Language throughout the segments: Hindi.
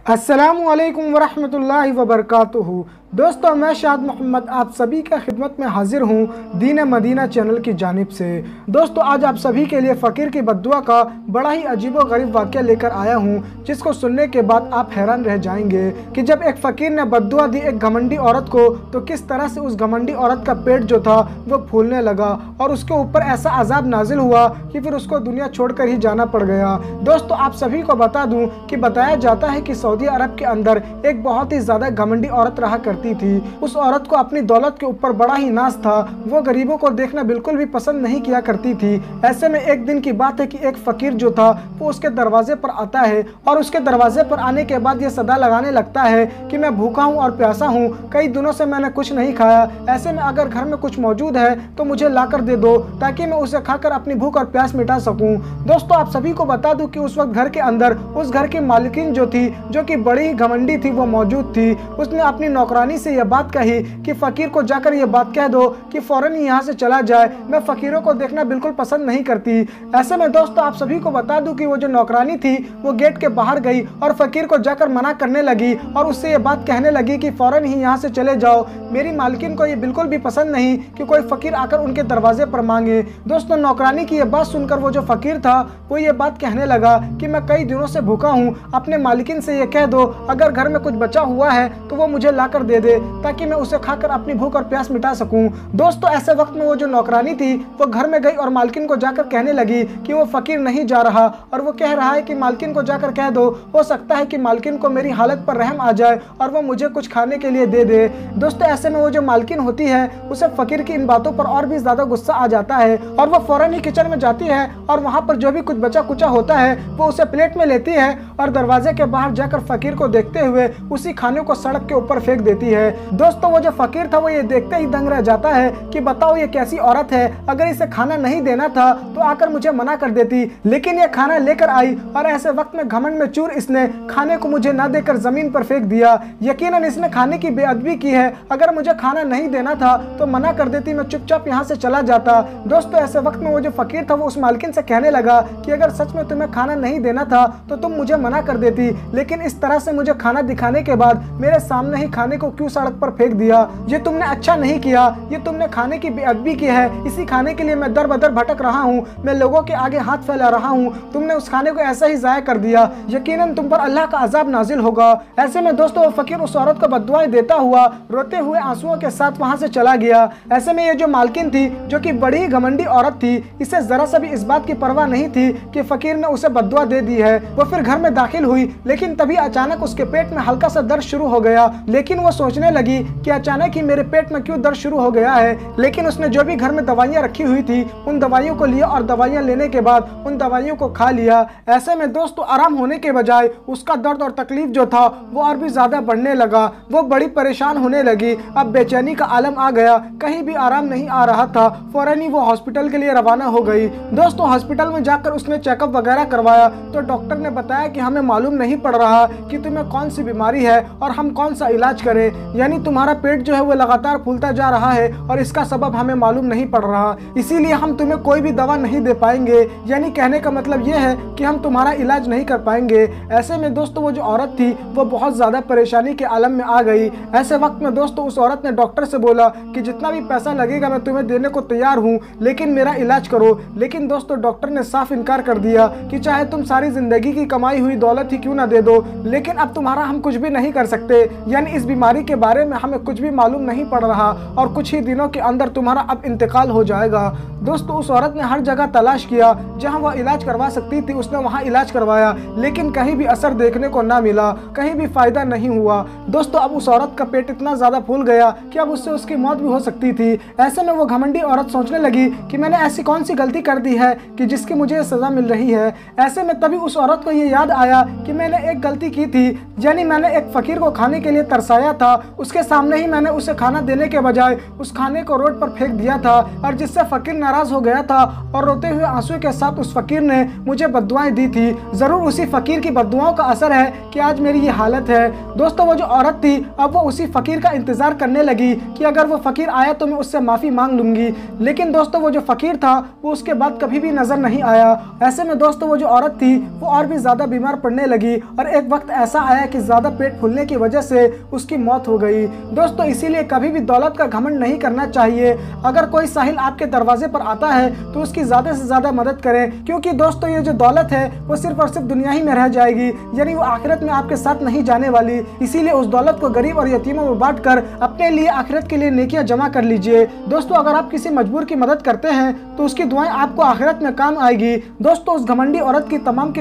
अस्सलामुअलैकुम वरहमतुल्लाहि वबरकातुहू। दोस्तों, मैं शाद मोहम्मद आप सभी का खिदमत में हाजिर हूँ दीन मदीना चैनल की जानिब से। दोस्तों, आज आप सभी के लिए फ़कीर की बद्दुआ का बड़ा ही अजीबो गरीब वाक़या लेकर आया हूँ, जिसको सुनने के बाद आप हैरान रह जाएंगे कि जब एक फ़कीर ने बद्दुआ दी एक घमंडी औरत को, तो किस तरह से उस घमंडी औरत का पेट जो था वो फूलने लगा और उसके ऊपर ऐसा अजाब नाजिल हुआ कि फिर उसको दुनिया छोड़कर ही जाना पड़ गया। दोस्तों, आप सभी को बता दूं कि बताया जाता है कि सऊदी अरब के अंदर एक बहुत ही ज़्यादा घमंडी औरत रहा करती थी। उस औरत को अपनी दौलत के ऊपर बड़ा ही नाज था। वो गरीबों को देखना बिल्कुल भी पसंद नहीं किया करती थी। ऐसे में एक दिन की बात है कि एक फ़कीर जो था वो उसके दरवाजे पर आता है और उसके दरवाजे पर आने के बाद ये सदा लगाने लगता है कि मैं भूखा हूँ और प्यासा हूँ, कई दिनों से मैंने कुछ नहीं खाया। ऐसे में अगर घर में कुछ मौजूद है तो मुझे लाकर दे दो, ताकि मैं उसे खाकर अपनी भूख और प्यास मिटा सकूं। दोस्तों, आप सभी को बता दूं कि उस वक्त घर के अंदर उस घर की मालिकिन जो थी, जो कि बड़ी ही घमंडी थी, वो मौजूद थी। उसने अपनी नौकरानी से यह बात कही कि फ़कीर को जाकर ये बात कह दो कि फ़ौरन ही यहाँ से चला जाए, मैं फ़कीरों को देखना बिल्कुल पसंद नहीं करती। ऐसे में दोस्तों, आप सभी को बता दूं कि वो जो नौकरानी थी वो गेट के बाहर गई और फ़कीर को जाकर मना करने लगी और उससे ये बात कहने लगी कि फ़ौरन ही यहाँ से चले जाओ। मेरी मालकिन को ये बिल्कुल भी पसंद नहीं कि कोई फ़कीर आकर उनके दरवाजे पर मांगे। दोस्तों, नौकरानी की ये बात सुनकर वो जो फ़कीर था वो ये बात कहने लगा कि मैं कई दिनों से भूखा हूँ, अपने मालिकिन से ये कह दो अगर घर में कुछ बचा हुआ है तो वो मुझे लाकर दे दे, ताकि मैं उसे खाकर अपनी भूख और प्यास मिटा सकूं। दोस्तों, ऐसे वक्त में वो जो नौकरानी थी वो घर में गई और मालकिन को जाकर कहने लगी कि वो फ़कीर नहीं जा रहा और वो कह रहा है कि मालकिन को जाकर कह दो, हो सकता है कि मालकिन को मेरी हालत पर रहम आ जाए और वो मुझे कुछ खाने के लिए दे दे। दोस्तों, ऐसे में वो जो मालकिन होती है उसे फ़कीर की इन बातों पर और भी ज़्यादा गुस्सा आ जाता है और वो फ़ौरन ही किचन में जाती है और वहाँ पर जो भी कुछ बचा कुचा होता है वो उसे प्लेट में लेती है और दरवाजे के बाहर जाकर फ़कीर को देखते हुए उसी खाने को सड़क के ऊपर फेंक देती है। दोस्तों, वो जो फ़कीर था वो ये देखते ही दंग रह जाता है कि बताओ ये कैसी औरत है, अगर इसे खाना नहीं देना था तो आकर मुझे मना कर देती, लेकिन ये खाना लेकर आई और ऐसे वक्त में घमंड में चूर इसने खाने को मुझे ना देकर जमीन पर फेंक दिया। यकीनन इसने खाने की बेअदबी की है, अगर मुझे खाना नहीं देना था तो मना कर देती, मैं चुपचाप यहाँ से चला जाता। दोस्तों, ऐसे वक्त में वो जो फ़कीर था वो उस मालकिन से कहने लगा कि अगर सच में तुम्हें खाना नहीं देना था तो तुम मुझे मना कर देती, लेकिन इस तरह से मुझे खाना दिखाने के बाद मेरे सामने ही खाने को क्यों सड़क पर फेंक दिया? ये तुमने अच्छा नहीं किया, ये तुमने खाने की बेअदबी की है। इसी खाने के लिए मैं दर बदर भटक रहा हूँ, मैं लोगों के आगे हाथ फैला रहा हूँ, तुमने उस खाने को ऐसा ही ज़ाया कर दिया, यकीनन तुम पर अल्लाह का अजाब नाजिल होगा। ऐसे में दोस्तों, वो फ़कीर उस औरत को बद्दुआएं देता हुआ रोते हुए आंसुओं के साथ वहाँ से चला गया। ऐसे में ये जो मालकिन थी, जो कि बड़ी घमंडी औरत थी, इसे जरा सा भी इस बात की परवाह नहीं थी कि फ़कीर ने उसे बद्दुआ दे दी है। वो फिर घर में दाखिल हुई, लेकिन तभी अचानक उसके पेट में हल्का सा दर्द शुरू हो गया। लेकिन वो सोचने लगी कि अचानक ही मेरे पेट में क्यों दर्द शुरू हो गया है। लेकिन उसने जो भी घर में दवाइयाँ रखी हुई थी उन दवाइयों को लिया और दवाइयाँ लेने के बाद उन दवाइयों को खा लिया। ऐसे में दोस्तों, आराम होने के बजाय उसका दर्द और तकलीफ जो था वो और भी ज्यादा बढ़ने लगा। वो बड़ी परेशान होने लगी, अब बेचैनी का आलम आ गया, कहीं भी आराम नहीं आ रहा था। फौरन ही वो हॉस्पिटल के लिए रवाना हो गई। दोस्तों, हॉस्पिटल में जाकर उसने चेकअप वगैरह करवाया तो डॉक्टर ने बताया कि हमें मालूम नहीं पड़ रहा कि तुम्हें कौन सी बीमारी है और हम कौन सा इलाज करें, यानी तुम्हारा पेट जो है वो लगातार फूलता जा रहा है और इसका सबब हमें मालूम नहीं पड़ रहा, इसीलिए हम तुम्हें कोई भी दवा नहीं दे पाएंगे। यानी कहने का मतलब ये है कि हम तुम्हारा इलाज नहीं कर पाएंगे। ऐसे में दोस्तों, वो जो औरत थी वो बहुत ज़्यादा परेशानी के आलम में आ गई। ऐसे वक्त में दोस्तों, उस औरत ने डॉक्टर से बोला कि जितना भी पैसा लगेगा मैं तुम्हें देने को तैयार हूँ, लेकिन मेरा इलाज करो। लेकिन दोस्तों, डॉक्टर ने साफ इनकार कर दिया कि चाहे तुम सारी जिंदगी की कमाई हुई दौलत ही क्यों ना दे दो, लेकिन अब तुम्हारा हम कुछ भी नहीं कर सकते। यानी इस बीमारी के बारे में हमें कुछ भी मालूम नहीं पड़ रहा और कुछ ही दिनों के अंदर तुम्हारा अब इंतकाल हो जाएगा। दोस्तों, उस औरत ने हर जगह तलाश किया जहां वह इलाज करवा सकती थी, उसने वहां इलाज करवाया, लेकिन कहीं भी असर देखने को ना मिला, कहीं भी फायदा नहीं हुआ। दोस्तों, अब उस औरत का पेट इतना ज्यादा फूल गया कि अब उससे उसकी मौत भी हो सकती थी। ऐसे में वो घमंडी औरत सोचने लगी कि मैंने ऐसी कौन सी गलती कर दी है कि जिसकी मुझे सजा मिल रही है। ऐसे में तभी उस औरत को ये याद आया कि मैंने एक गलती की थी, यानी मैंने एक फ़कीर को खाने के लिए तरसाया था, उसके सामने ही मैंने उसे खाना देने के बजाय उस खाने को रोड पर फेंक दिया था और जिससे फ़कीर नाराज़ हो गया था और रोते हुए आंसू के साथ उस फकीर ने मुझे बद्दुआएं दी थी। जरूर उसी फकीर की बद्दुआओं का असर है कि आज मेरी ये हालत है। दोस्तों वो जो औरत थी अब वो उसी फकीर का इंतजार करने लगी कि अगर वो फकीर आया तो मैं उससे माफ़ी मांग लूंगी। लेकिन दोस्तों वो जो फकीर था वो उसके बाद कभी भी नज़र नहीं आया। ऐसे में दोस्तों वो जो औरत थी वो और भी ज़्यादा बीमार पड़ने लगी और एक वक्त ऐसा आया कि ज़्यादा पेट फूलने की वजह से उसकी मौत हो गई। दोस्तों इसीलिए कभी भी दौलत का घमंड नहीं करना चाहिए। अगर कोई साहिल आपके दरवाजे पर आता है तो उसकी ज़्यादा से ज़्यादा मदद करें, क्योंकि दोस्तों ये जो दौलत है वो सिर्फ और सिर्फ दुनिया ही में रह जाएगी, यानी वो आखिरत में आपके साथ नहीं जाने वाली। इसीलिए उस दौलत को गरीब और यतीमों में बांट कर अपने लिए आखिरत के लिए नेकियां जमा कर लीजिए। दोस्तों अगर आप किसी मजबूर की मदद करते हैं तो उसकी दुआएं आपको आखिरत में काम आएगी। दोस्तों उस घमंडी औरत की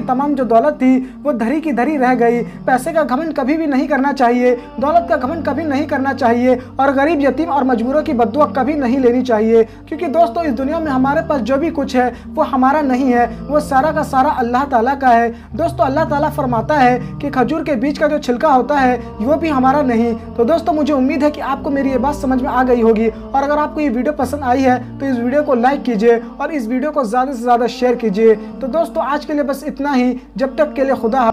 तमाम जो दौलत थी वो धरी की धरी रह गई। पैसे का घमंड कभी भी नहीं करना चाहिए, दौलत का घमंड कभी नहीं करना चाहिए और गरीब यतीम और मजबूरों की बद्दुआ कभी नहीं लेनी चाहिए, क्योंकि दोस्तों इस दुनिया में हमारे पास जो भी कुछ है वो हमारा नहीं है, वो सारा का सारा अल्लाह ताला का है। दोस्तों अल्लाह ताला फरमाता है कि खजूर के बीज का जो छिलका होता है वो भी हमारा नहीं। तो दोस्तों मुझे उम्मीद है कि आपको मेरी ये बात समझ में आ गई होगी और अगर आपको ये वीडियो पसंद आई है तो इस वीडियो को लाइक कीजिए और इस वीडियो को ज़्यादा से ज़्यादा शेयर कीजिए। तो दोस्तों आज के लिए बस इतना ही, जब तक के लिए खुदा।